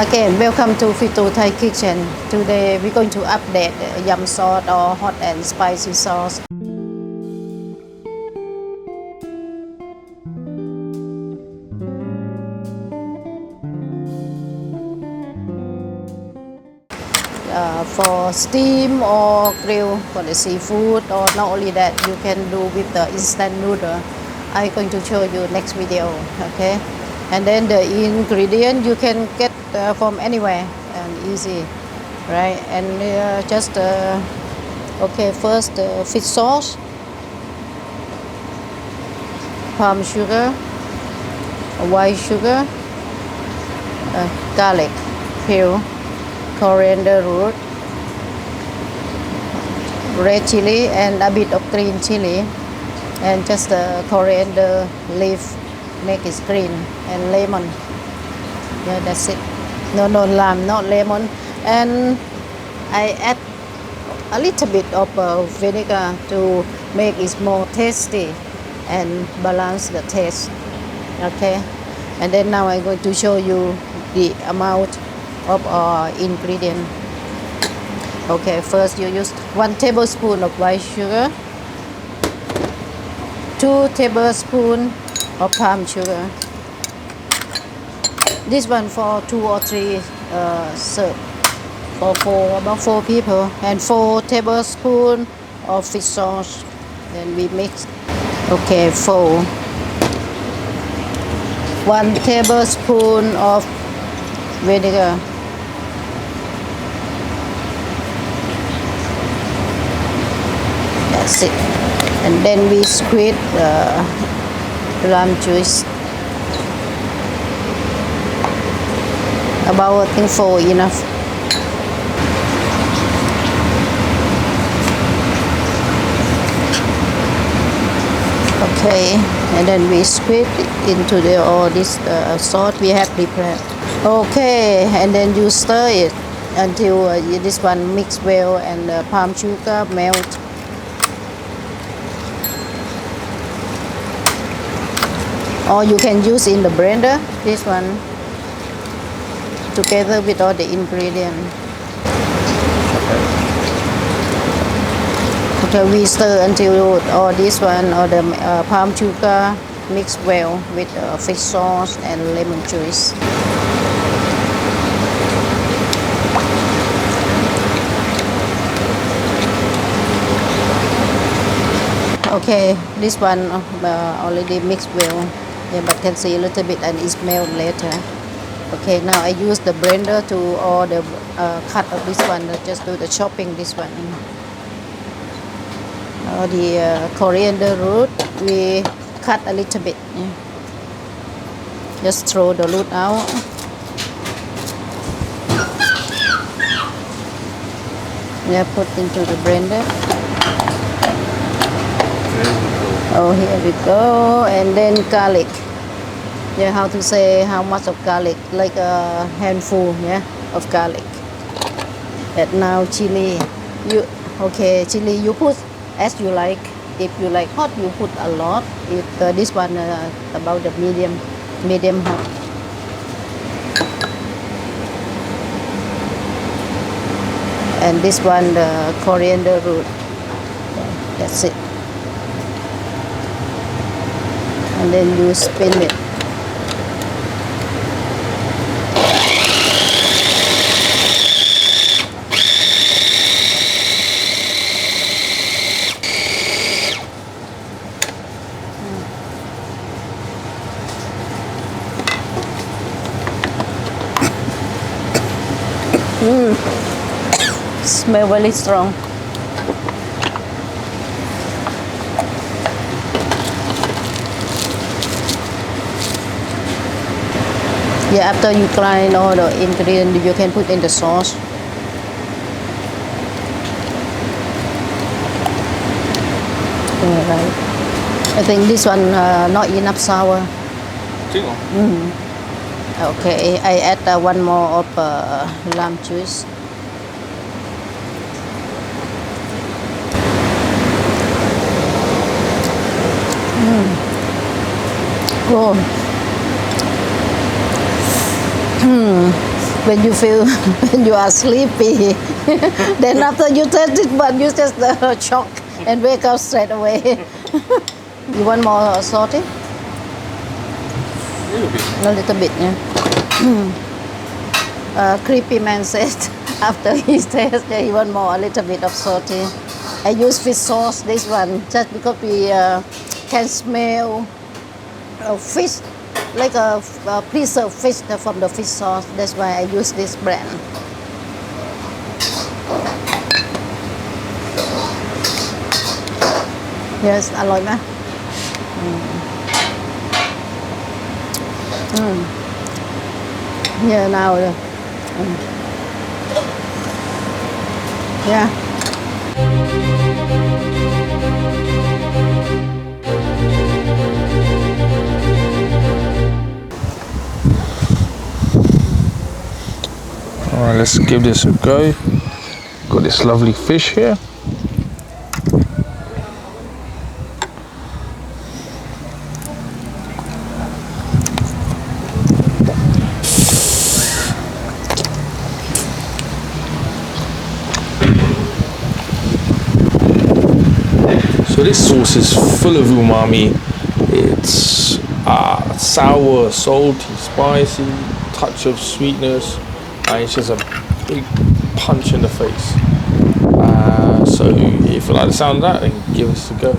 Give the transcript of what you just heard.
Again, welcome to Fitous Thai Kitchen. Today we're going to update yum sauce or hot and spicy sauce. For steam or grill for the seafood, or not only that, you can do with the instant noodle. I'm going to show you next video, okay? And then the ingredient you can get from anywhere and easy, right? And just okay, first fish sauce, palm sugar, white sugar, garlic peel, coriander root, red chilli, and a bit of green chilli, and just coriander leaf make it green, and lemon. Yeah, that's it. No lime, not lemon. And I add a little bit of vinegar to make it more tasty and balance the taste. Okay, and then now I'm going to show you the amount of ingredient. Okay, first you use 1 tablespoon of white sugar, 2 tablespoons of palm sugar. This one for 2 or 3 serve for about 4 people, and 4 tablespoons of fish sauce. Then we mix. Okay, 1 tablespoon of vinegar. That's it. And then we squeeze lime juice. About, I think, 4 enough. Okay, and then we squeeze into all this sauce we have prepared. Okay, and then you stir it until this one mix well and the palm sugar melt. Or you can use in the blender, this one, together with all the ingredients. Okay, we stir until all this one or the palm sugar mix well with fish sauce and lemon juice. Okay, this one already mixed well. Yeah, but can see a little bit and it melt later. Okay, now I use the blender to all the cut of this one. Just do the chopping this one. The coriander root we cut a little bit. Yeah. Just throw the root out. Yeah, put into the blender. Oh, here we go. And then garlic. Yeah, how to say how much of garlic? Like a handful, yeah, of garlic. And now chilli. Okay, chilli you put as you like. If you like hot, you put a lot. If this one about the medium hot. And this one the coriander root. That's it. And then you spin it. Smell very strong. Yeah, after you grind all the ingredients, you can put in the sauce. Right. I think this one not enough sour. Okay, I add 1 more of lime juice. Oh. when you feel when you are sleepy. Then after you taste it, but you just shock and wake up straight away. You want more salty? A little bit, yeah. Creepy man said after he tastes, yeah, he want more, a little bit of salty. I use fish sauce, this one, just because we can smell fish, like a preserved fish from the fish sauce. That's why I use this brand. Yes, อร่อยไหมYeah, now. Yeah. Alright, let's give this a go. Got this lovely fish here. So this sauce is full of umami. It's sour, salty, spicy, touch of sweetness, and it's just a big punch in the face. So if you like the sound of that, then give us a go.